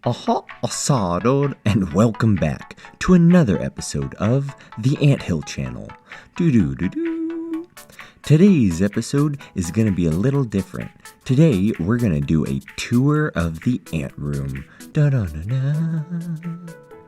Aha, asado, and welcome back to another episode of the Anthill Channel. Doo-doo-doo-doo. Today's episode is going to be a little different. Today, we're going to do a tour of the ant room. Da-da-da-da.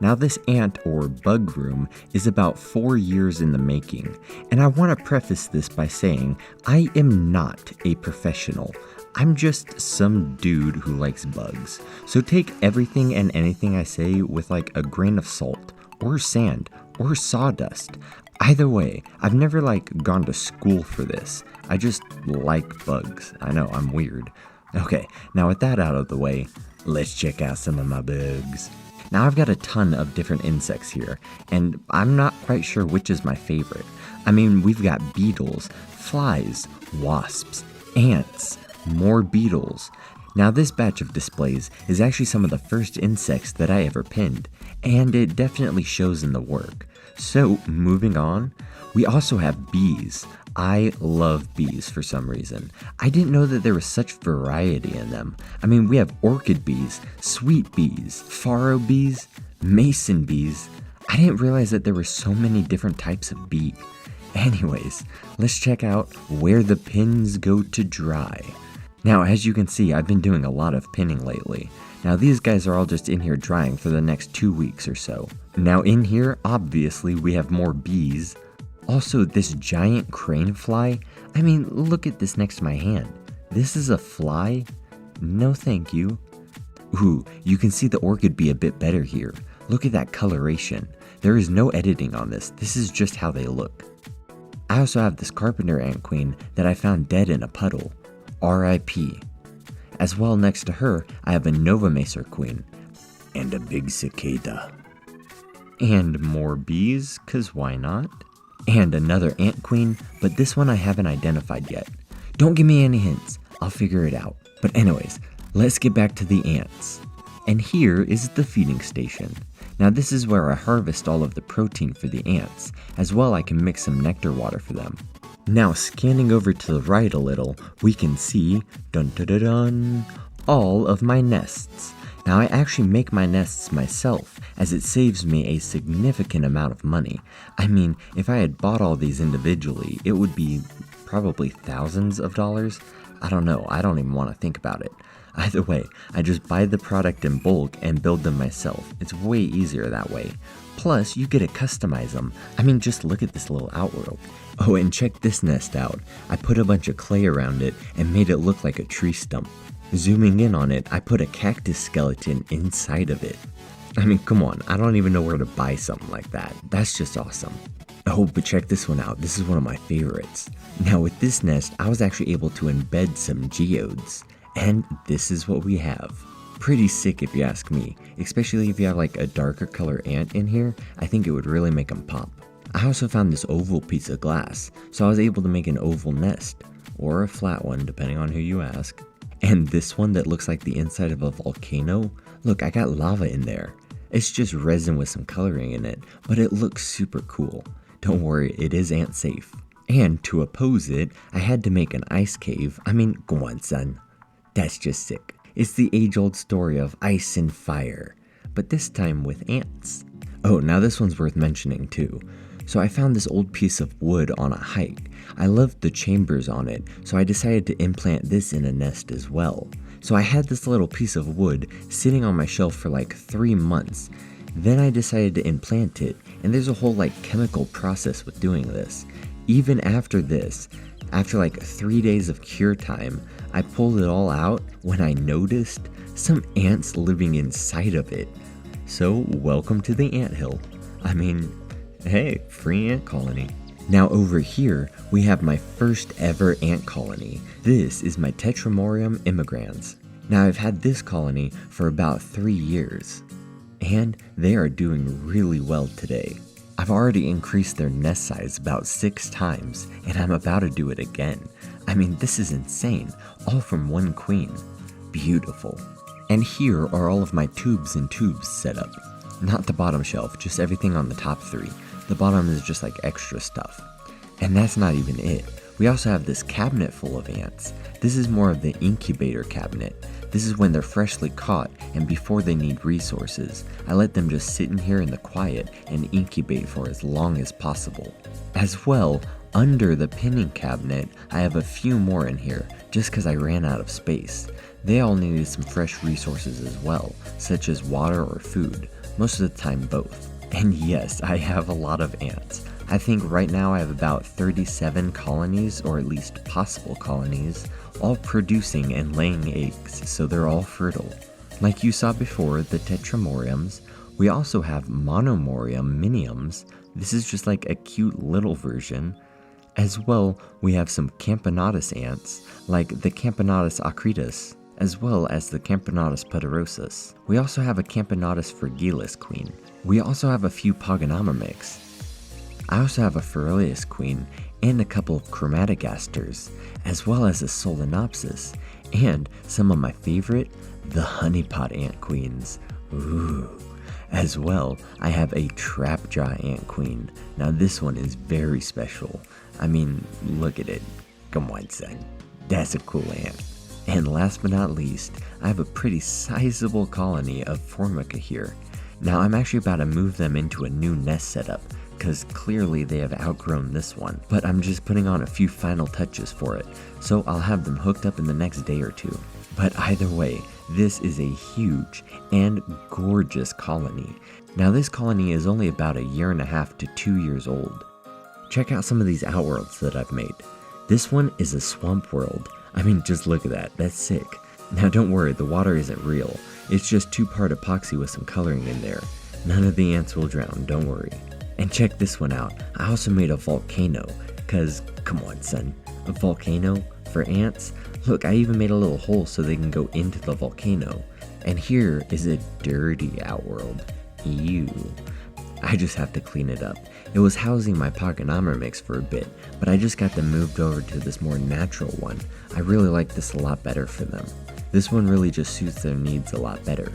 Now, this ant or bug room is about 4 years in the making, and I want to preface this by saying I am not a professional. I'm just some dude who likes bugs. So take everything and anything I say with like a grain of salt, or sand, or sawdust. Either way, I've never gone to school for this. I just like bugs. I know, I'm weird. Okay, now with that out of the way, let's check out some of my bugs. Now I've got a ton of different insects here, and I'm not quite sure which is my favorite. I mean, we've got beetles, flies, wasps, ants, more beetles. Now this batch of displays is actually some of the first insects that I ever pinned, and it definitely shows in the work. So moving on, we also have bees. I love bees for some reason. I didn't know that there was such variety in them. I mean, we have orchid bees, sweet bees, faro bees, mason bees. I didn't realize that there were so many different types of bee. Anyways, let's check out where the pins go to dry. Now, as you can see, I've been doing a lot of pinning lately. Now, these guys are all just in here drying for the next 2 weeks or so. Now, in here, obviously, we have more bees. Also, this giant crane fly. I mean, look at this next to my hand. This is a fly? No thank you. Ooh, you can see the orchid bee a bit better here. Look at that coloration. There is no editing on this. This is just how they look. I also have this carpenter ant queen that I found dead in a puddle. R.I.P. As well, next to her, I have a Nova Macer queen. And a big cicada. And more bees, cause why not? And another ant queen, but this one I haven't identified yet. Don't give me any hints, I'll figure it out. But anyways, let's get back to the ants. And here is the feeding station. Now this is where I harvest all of the protein for the ants. As well, I can mix some nectar water for them. Now scanning over to the right a little, we can see, dun dun dun dun, all of my nests. Now I actually make my nests myself, as it saves me a significant amount of money. I mean, if I had bought all these individually, it would be probably thousands of dollars. I don't know, I don't even want to think about it. Either way, I just buy the product in bulk and build them myself. It's way easier that way. Plus, you get to customize them. I mean, just look at this little Outworld. Oh, and check this nest out. I put a bunch of clay around it and made it look like a tree stump. Zooming in on it, I put a cactus skeleton inside of it. I mean, come on, I don't even know where to buy something like that. That's just awesome. Oh, but check this one out. This is one of my favorites. Now with this nest, I was actually able to embed some geodes. And this is what we have. Pretty sick if you ask me, especially if you have a darker color ant in here. I think it would really make them pop. I also found this oval piece of glass, so I was able to make an oval nest, or a flat one depending on who you ask. And this one that looks like the inside of a volcano, look, I got lava in there. It's just resin with some coloring in it, but it looks super cool. Don't worry, it is ant safe. And to oppose it, I had to make an ice cave. I mean, go on son. That's just sick. It's the age-old story of ice and fire, but this time with ants. Oh, now this one's worth mentioning too. So I found this old piece of wood on a hike. I loved the chambers on it, so I decided to implant this in a nest as well. So I had this little piece of wood sitting on my shelf for 3 months. Then I decided to implant it, and there's a whole chemical process with doing this. Even after this, after 3 days of cure time, I pulled it all out when I noticed some ants living inside of it. So welcome to the anthill. I mean, hey, free ant colony. Now over here, we have my first ever ant colony. This is my Tetramorium immigrans. Now I've had this colony for about 3 years, and they are doing really well today. I've already increased their nest size about 6 times, and I'm about to do it again. I mean, this is insane, all from one queen. Beautiful. And here are all of my tubes and tubes set up. Not the bottom shelf, just everything on the top 3. The bottom is just extra stuff. And that's not even it. We also have this cabinet full of ants. This is more of the incubator cabinet. This is when they're freshly caught and before they need resources. I let them just sit in here in the quiet and incubate for as long as possible. As well, under the pinning cabinet, I have a few more in here, just cause I ran out of space. They all needed some fresh resources as well, such as water or food, most of the time both. And yes, I have a lot of ants. I think right now I have about 37 colonies, or at least possible colonies, all producing and laying eggs, so they're all fertile. Like you saw before, the tetramoriums, we also have monomorium miniums. This is just like a cute little version. As well, we have some Camponotus ants, like the Camponotus acritus, as well as the Camponotus poderosus. We also have a Camponotus fragilis queen. We also have a few Pogonomyrmex. I also have a Ferroius queen and a couple of Chromatogasters, as well as a Solenopsis, and some of my favorite, the honeypot ant queens. Ooh. As well, I have a Trapjaw ant queen. Now this one is very special. I mean, look at it. Come on, son. That's a cool ant. And last but not least, I have a pretty sizable colony of Formica here. Now I'm actually about to move them into a new nest setup, because clearly they have outgrown this one, but I'm just putting on a few final touches for it, so I'll have them hooked up in the next day or two. But either way, this is a huge and gorgeous colony. Now this colony is only about 1.5 to 2 years old. Check out some of these outworlds that I've made. This one is a swamp world. I mean, just look at that, that's sick. Now don't worry, the water isn't real. It's just 2-part epoxy with some coloring in there. None of the ants will drown, don't worry. And check this one out, I also made a volcano, cause come on son, a volcano for ants? Look, I even made a little hole so they can go into the volcano. And here is a dirty outworld. Ew. I just have to clean it up. It was housing my Pogonomyrmex for a bit, but I just got them moved over to this more natural one. I really like this a lot better for them. This one really just suits their needs a lot better.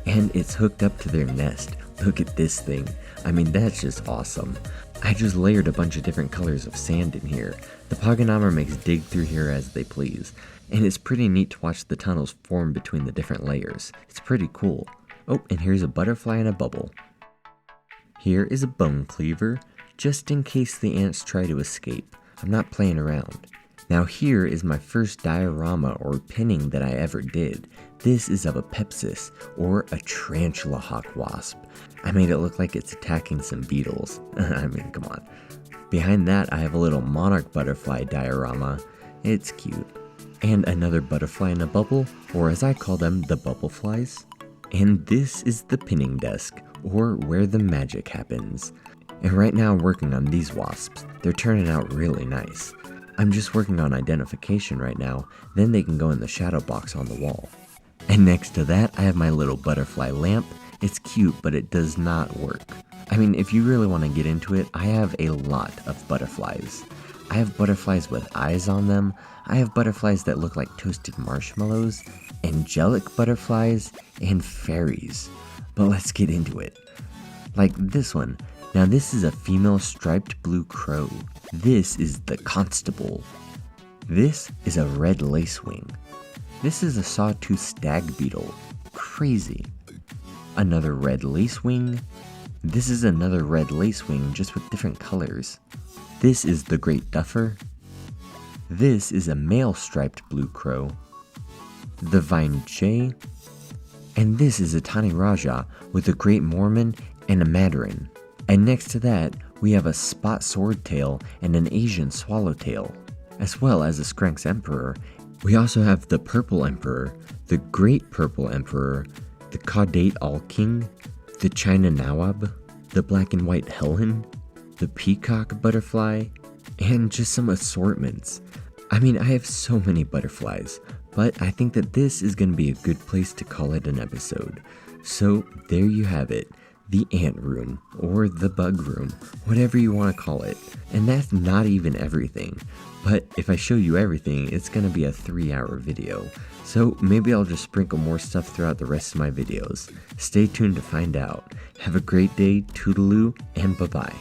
And it's hooked up to their nest. Look at this thing. I mean, that's just awesome. I just layered a bunch of different colors of sand in here. The Pogonomyrmex dig through here as they please, and it's pretty neat to watch the tunnels form between the different layers. It's pretty cool. Oh, and here's a butterfly in a bubble. Here is a bone cleaver, just in case the ants try to escape. I'm not playing around. Now here is my first diorama or pinning that I ever did. This is of a Pepsis, or a tarantula hawk wasp. I made it look like it's attacking some beetles. I mean, come on. Behind that, I have a little monarch butterfly diorama. It's cute. And another butterfly in a bubble, or as I call them, the bubble flies. And this is the pinning desk, or where the magic happens. And right now I'm working on these wasps. They're turning out really nice. I'm just working on identification right now, then they can go in the shadow box on the wall. And next to that, I have my little butterfly lamp. It's cute, but it does not work. I mean, if you really want to get into it, I have a lot of butterflies. I have butterflies with eyes on them. I have butterflies that look like toasted marshmallows, angelic butterflies, and fairies. But let's get into it. Like this one. Now this is a female striped blue crow. This is the constable. This is a red lacewing. This is a sawtooth stag beetle. Crazy. Another red lacewing. This is another red lacewing, just with different colors. This is the great duffer. This is a male striped blue crow. The vine jay. And this is a Tani Raja with a great Mormon and a Mandarin. And next to that, we have a spot swordtail and an Asian swallowtail, as well as a Skrenx emperor. We also have the purple emperor, the great purple emperor, the caudate all-king, the China nawab, the black and white Helen, the peacock butterfly, and just some assortments. I mean, I have so many butterflies, but I think that this is going to be a good place to call it an episode. So there you have it. The ant room, or the bug room, whatever you want to call it. And that's not even everything. But if I show you everything, it's going to be a 3-hour video. So maybe I'll just sprinkle more stuff throughout the rest of my videos. Stay tuned to find out. Have a great day, toodaloo, and bye-bye.